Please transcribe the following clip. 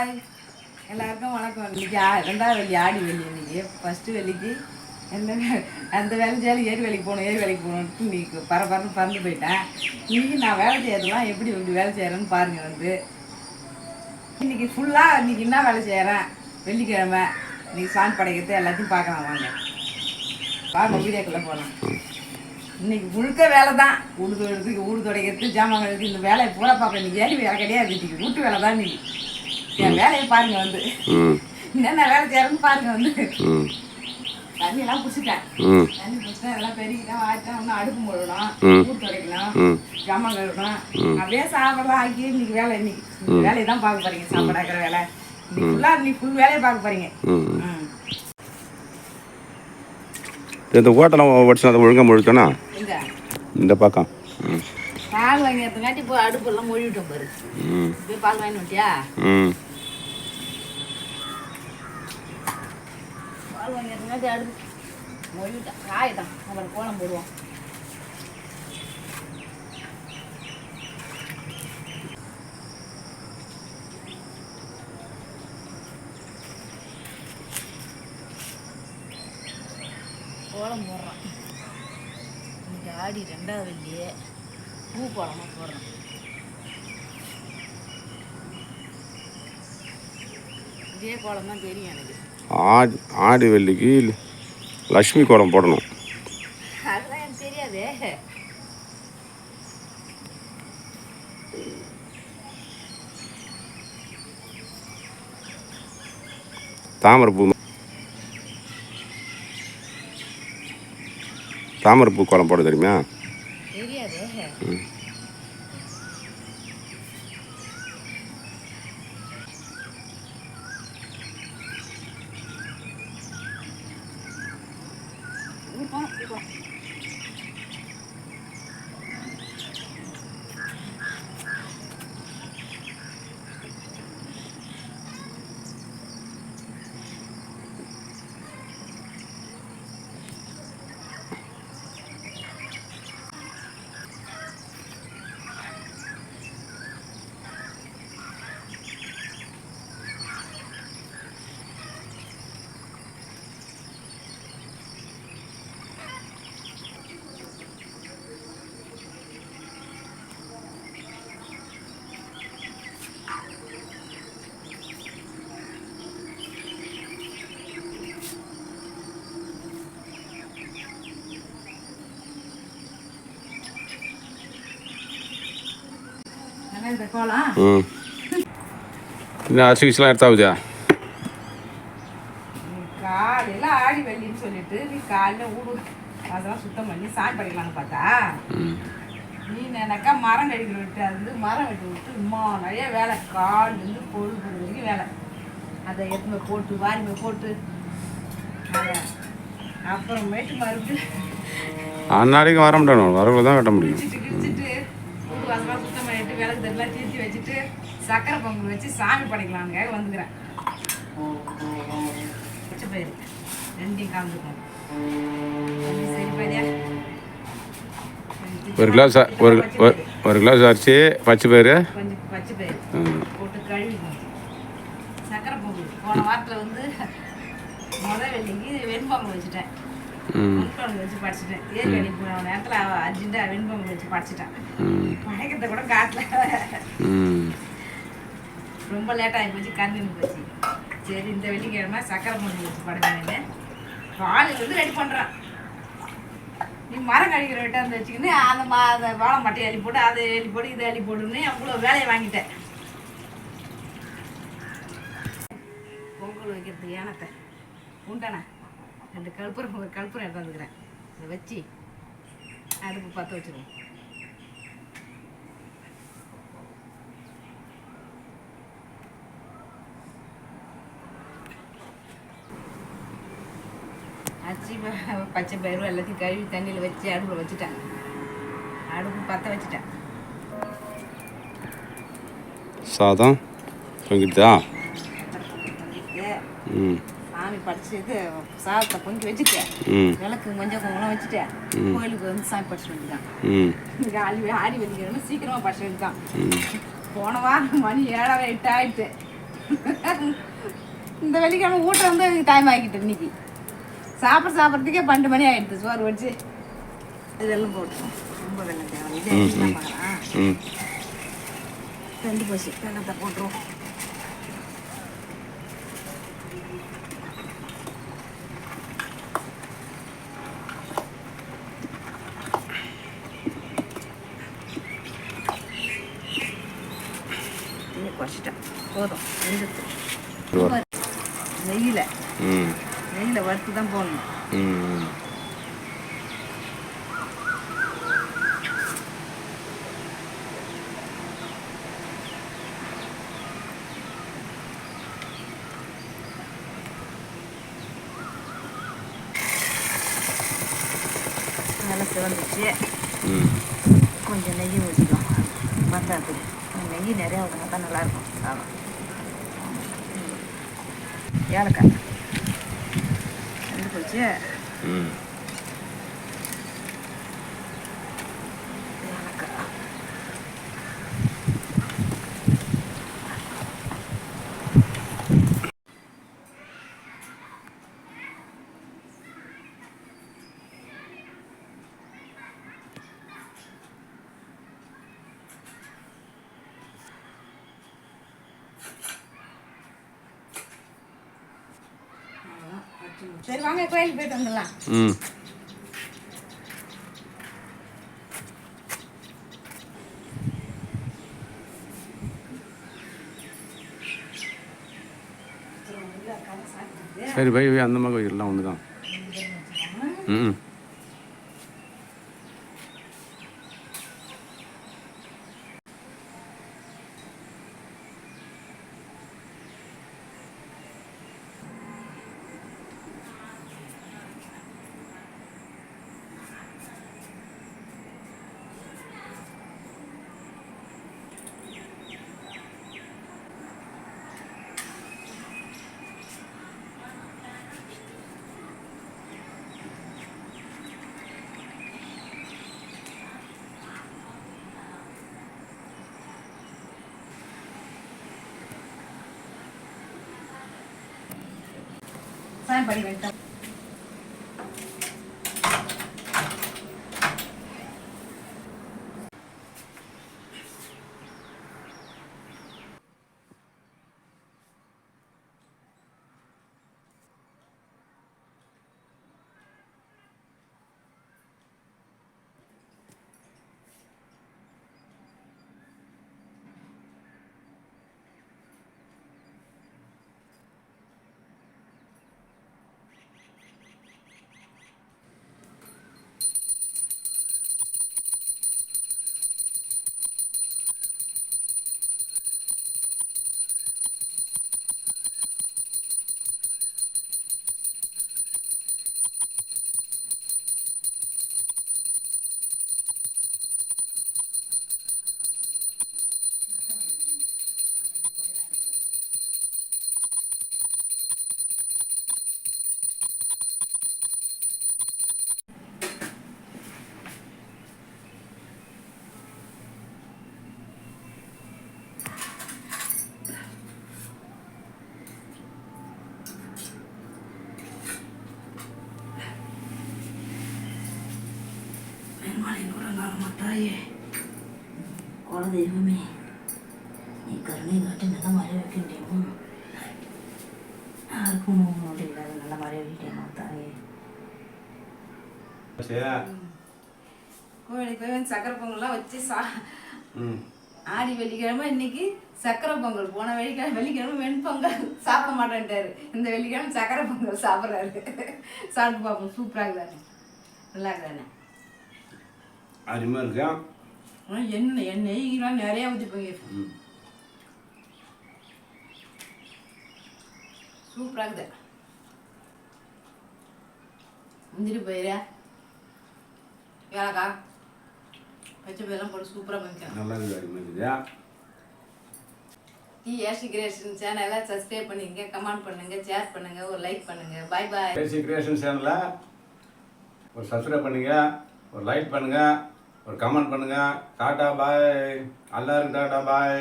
Hi எல்லாருக்கும் வணக்கம். இன்னைக்கு ரெண்டாவது வெள்ளி, ஆடி வெள்ளி. இன்னைக்கு ஃபஸ்ட்டு வெள்ளிக்கு என்ன அந்த வேலை செய்யாலும் ஏரி வேலைக்கு போகணுன்ட்டு இன்னைக்கு பரபரன்னு பறந்து போயிட்டேன். இன்னைக்கு நான் வேலை செய்யறதுலாம் எப்படி வேலை செய்கிறேன்னு பாருங்கள். இன்னைக்கு ஃபுல்லாக இன்னைக்கு என்ன வேலை செய்கிறேன், வெள்ளிக்கிழமை இன்னைக்கு சாமி படைக்கிறது எல்லாத்தையும் பார்க்கலாம். வாங்க வீடியோக்குள்ளே போகலாம். இன்னைக்கு முழுக்க வேலை தான். ஊடு துடைக்கிறது, ஜாமான் கழுவுறது, இந்த வேலையை பூரா பார்ப்பேன். இன்னைக்கு ஏறி வேலை கிடையாது, இன்னைக்கு வீட்டு வேலை தான். இன்னைக்கு என் வேலையை பாருங்க. என்னென்ன வேலை செய்யறேன்னு பாருங்க. தண்ணியெல்லாம் பிடிச்சிட்டேன். தண்ணி பிடிச்சிட்டேன், அதெல்லாம் பெருகிட்டேன், வாய்ட்டேன். இன்னும் அடுப்பு போடணும், ஊடு துடைக்கணும், ஜாமான் கழுவணும், அப்படியே சாப்பிடலாம் ஆக்கி. இன்னைக்கு வேலை, இன்னைக்கு வேலையை தான் பார்க்க போறீங்க. சாப்பாடு ஆக்கிற வேலை இன்னைக்கு ஃபுல்லாக, இன்னைக்கு ஃபுல் வேலையை பார்க்க போறீங்க. இந்த ஓட்டெல்லாம் உடச்சுனா அதை ஒழுங்காக முழுக்கணா இந்த பக்கம் பால் வாங்கி எடுத்துங்காட்டி இப்போ அடுப்பெல்லாம் மொழிவிட்டோம் பாரு. போய் பால் வாங்கி விட்டியா? பால் வாங்கி எடுத்துங்காட்டி அடுப்பு மொழிவிட்டேன், காயிட்டான். அப்புறம் கோலம் போடுவோம். கோலம் போடுறான். இன்னைக்கு ஆடி ரெண்டாவது வெள்ளியே பூ கோலமாக போடுறோம். இதே கோலம் தான் தெரியும் எனக்கு. ஆடி வெள்ளிக்கு லக்ஷ்மி கோலம் போடணும். அதெல்லாம் எனக்கு தெரியாதே. தாமரைப்பூ கோலம் போட தெரியுமா? தெரியாதே. இன்னும் அரிசி வச்சுலாம் எடுத்தாவுதா? காலையில் ஆடி வெள்ளின்னு சொல்லிட்டு நீ காலையில் ஊடு அதெல்லாம் சுத்தம் பண்ணி சாமி படிக்கலான்னு பார்த்தா, நீ நினைக்கா மரம் கழிக்கிற விட்டு அது வந்து மரம் வெட்டி விட்டு இன்னும் நிறைய வேலை. கால்லேருந்து பொழுது வரைக்கும் வேலை. அதை எடுத்துமே போட்டு வாரிமை போட்டு அப்புறமேட்டு மறுபடியும் அன்னாடிக்கு வர முடியும், வரவு தான் கட்ட முடியும். கிழிச்சிட்டு ஊடு வாசலாம் சுத்தம் பண்ணிட்டு விளக்கு தட்டெல்லாம் தீர்த்தி வச்சுட்டு சக்கரை பொங்கல் வச்சு சாமி படைக்கலான்னு வந்துக்கிறேன். பச்சை பயிறு ரெண்டையும் கலந்துக்கணும். சரி பையா, ஒரு கிளாஸ் அரிசி, பச்சை பயிறு, கொஞ்சம் பச்சை பயிறு போட்டு கழுவிக்கணும். சக்கரை பொங்கல் போன வாரத்தில் வந்து வெள்ளிக்கு வெண்பொங்கல் வச்சுட்டேன். வெண்பொங்கல் வச்சு படிச்சுட்டேன். ஏரி வேலைக்கு போன நேரத்தில் அர்ஜென்ட்டாக வெண்பொங்கல் வச்சு படிச்சுட்டேன். பழக்கத்தை கூட காட்டல, ரொம்ப லேட்டாகி போச்சு, கண்ணுன்னு போச்சு. சரி இந்த வெள்ளிக்கிழமை சக்கரை பொங்கல் வச்சு படுவேன். காலையில் வந்து ரெடி பண்ணுறான். நீ மரம் கழிக்கிற விட்டா வந்து வச்சுக்கின்னு அந்த வாழை மட்டையை அள்ளி போட்டு அதை அள்ளி போட்டு இதை அள்ளி போட்டுன்னு அவ்வளோ வேலையை வாங்கிட்டேன். பொங்கல் வைக்கிறதுக்கு ஏனத்தை உண்டானே 2 கற்பூரம் எடுத்து வந்துக்கிறேன். இதை வச்சு அடுப்பு பற்ற வச்சுருவோம். அரிசி பச்சை பயிரும் எல்லாத்தையும் கழுவி தண்ணியில் வச்சு அடுப்பில் வச்சுட்டேன். அடுப்பு பற்ற வச்சுட்டேன். சாதம் பொங்கிட்டா? சாமி படிச்சது சாதத்தை பொங்கி வச்சுட்டேன். விளக்கு மஞ்சள் குங்குமம் வச்சுட்டேன். கோயிலுக்கு வந்து சாமி படிச்சு வந்துட்டான். ஆடி வெள்ளிக்கிழமை சீக்கிரமாக படிச்சு வந்துட்டான். போன வாரம் மணி 7:30 8 ஆயிடுச்சு. இந்த வெள்ளிக்கிழமை ஊட்ட வந்து டைம் ஆகிக்கிட்டு இன்னைக்கு சாப்பிட்றதுக்கே 12 மணி ஆகிடுது. சோறு வச்சு இதெல்லாம் போட்டுருவோம். ரொம்ப வெள்ளம் தேவை இதே பார்க்கலாம். ரெண்டு போச்சு வெள்ளத்தை போட்டுருவோம். குறைச்சிட்டேன் போதும். நெய்யில் வறுத்து தான் போடணும். நல்லா சிவந்துச்சு. கொஞ்சம் நெய் ஊற்றிக்கலாம். பத்தாது நெய் நிறையா ஊற்றினா தான் நல்லாயிருக்கும். சாதம் ஏலக்காய் ரெண்டு போச்சு. ஏலக்காய் சரி வாங்க கோயிலுக்கு போயிட்டு வந்துடலாம். சரி பை அந்த மாதிரி எல்லாம் ஒன்று தான். சாயம் பண்ணி வைத்தோம். தாயே குல தெய்வமே, நீ கருணை காட்டி நல்ல மாதிரி வைக்க முடியுமா? யாருக்கும் நோய் இல்லாத நல்ல மாதிரி வைக்கமா தாயே. கோயிலுக்கு போய் சக்கரை பொங்கல்லாம் வச்சு ஆடி வெள்ளிக்கிழமை இன்னைக்கு சக்கரை பொங்கல். போன வெள்ளிக்கிழமை வெண்பொங்கல் சாப்பிட மாட்டேன்ட்டாரு. இந்த வெள்ளிக்கிழமை சக்கரை பொங்கல் சாப்பிட்றாரு. சாப்பிட்டு பார்ப்போம். சூப்பராக இருக்குதானே? நல்லா இருக்குதானே? அருமையாக இருக்கா? எண்ணெய்லாம் நிறையா ஊற்றி போயிருக்கு. சூப்பராக இருக்குது. முந்திரி பயிர ஏலக்காய் பச்சை பயிரெல்லாம் போட்டு சூப்பராக பண்ணிக்கலாம். நல்லா இருக்குது. அருமையாக இருக்குதா? ஏசி கிரியேஷன் சேனலை சப்ஸ்கிரைப் பண்ணிங்க, கமெண்ட் பண்ணுங்க, ஷேர் பண்ணுங்க, ஒரு லைக் பண்ணுங்க. பாய் பாய். ஏசி கிரியேஷன் சேனலை ஒரு சப்ஸ்கிரைப் பண்ணுங்க, ஒரு லைக் பண்ணுங்க, ஒரு கமெண்ட் பண்ணுங்க. டாடா பாய். எல்லாருக்கும் டாடா பாய்.